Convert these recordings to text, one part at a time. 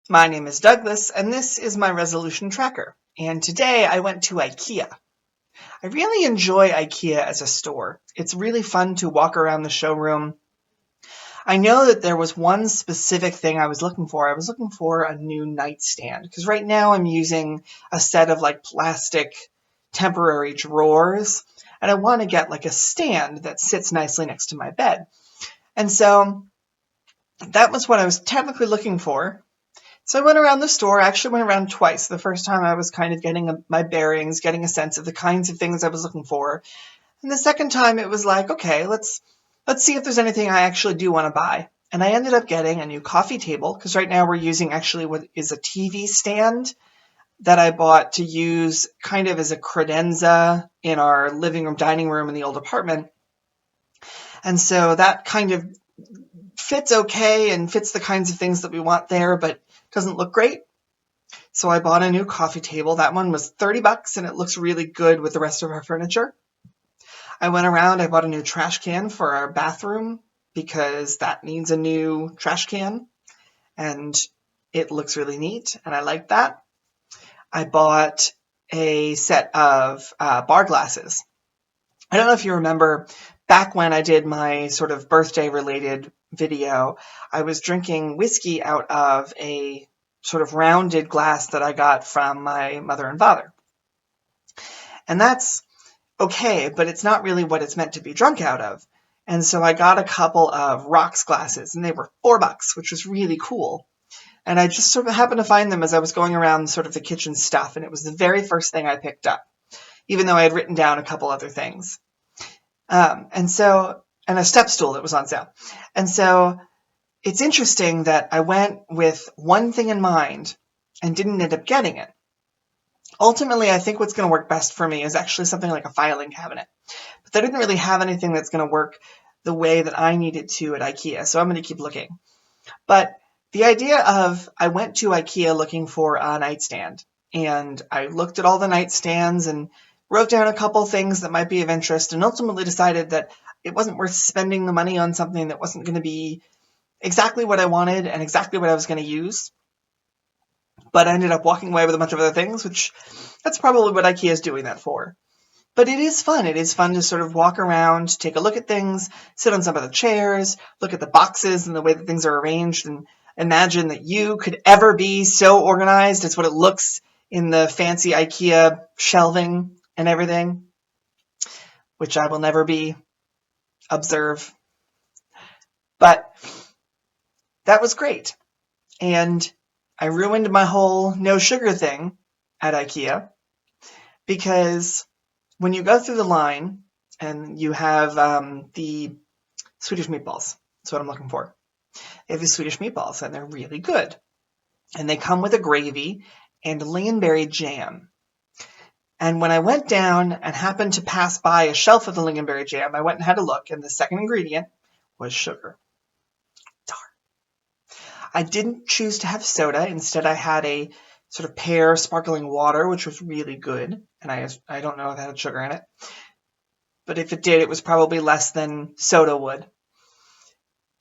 My name is Douglas, and this is my resolution tracker. And today I went to Ikea. I really enjoy Ikea as a store. It's really fun to walk around the showroom. I know that there was one specific thing I was looking for. I was looking for a new nightstand because right now I'm using a set of like plastic temporary drawers, and I want to get like a stand that sits nicely next to my bed. And so that was what I was technically looking for. So I went around the store. I actually went around twice. The first time I was kind of getting my bearings, getting a sense of the kinds of things I was looking for. And the second time it was like, okay, let's see if there's anything I actually do want to buy. And I ended up getting a new coffee table because right now we're using actually what is a TV stand that I bought to use kind of as a credenza in our living room, dining room in the old apartment. And so that kind of fits okay and fits the kinds of things that we want there, but doesn't look great. So I bought a new coffee table. That one was $30 and it looks really good with the rest of our furniture. I went around, I bought a new trash can for our bathroom because that needs a new trash can and it looks really neat and I like that. I bought a set of bar glasses. I don't know if you remember back when I did my sort of birthday related video, I was drinking whiskey out of a sort of rounded glass that I got from my mother and father. And that's okay, but it's not really what it's meant to be drunk out of. And so I got a couple of rocks glasses and they were $4, which was really cool. And I just sort of happened to find them as I was going around sort of the kitchen stuff. And it was the very first thing I picked up, even though I had written down a couple other things. And a step stool that was on sale. And so it's interesting that I went with one thing in mind and didn't end up getting it. Ultimately, I think what's going to work best for me is actually something like a filing cabinet. But they didn't really have anything that's going to work the way that I needed to at IKEA, so I'm going to keep looking. But the idea of I went to IKEA looking for a nightstand, and I looked at all the nightstands and wrote down a couple things that might be of interest, and ultimately decided that it wasn't worth spending the money on something that wasn't going to be exactly what I wanted and exactly what I was going to use. But I ended up walking away with a bunch of other things, which that's probably what IKEA is doing that for. But it is fun. It is fun to sort of walk around, take a look at things, sit on some of the chairs, look at the boxes and the way that things are arranged, and imagine that you could ever be so organized. It's what it looks in the fancy IKEA shelving and everything, which I will never be. Observe. But that was great. And I ruined my whole no sugar thing at IKEA because when you go through the line and you have the Swedish meatballs, that's what I'm looking for. They have the Swedish meatballs and they're really good. And they come with a gravy and lingonberry jam. And when I went down and happened to pass by a shelf of the lingonberry jam, I went and had a look, and the second ingredient was sugar. Darn. I didn't choose to have soda. Instead, I had a sort of pear sparkling water, which was really good. And I don't know if it had sugar in it. But if it did, it was probably less than soda would.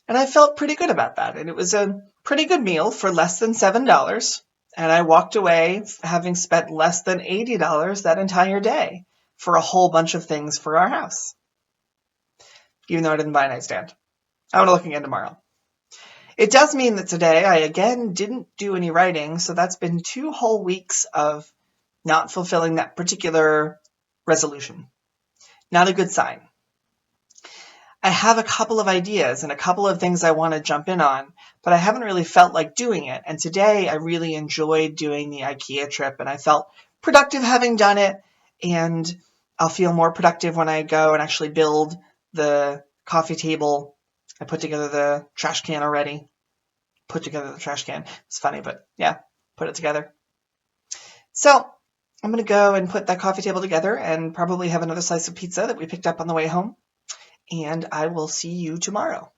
And I felt pretty good about that. And it was a pretty good meal for less than $7. And I walked away having spent less than $80 that entire day for a whole bunch of things for our house. Even though I didn't buy a nightstand. I'm going to look again tomorrow. It does mean that today I again didn't do any writing, so that's been 2 whole weeks of not fulfilling that particular resolution. Not a good sign. I have a couple of ideas and a couple of things I want to jump in on, but I haven't really felt like doing it. And today I really enjoyed doing the IKEA trip and I felt productive having done it. And I'll feel more productive when I go and actually build the coffee table. I put together the trash can already. It's funny, but yeah, put it together. So I'm going to go and put that coffee table together and probably have another slice of pizza that we picked up on the way home. And I will see you tomorrow.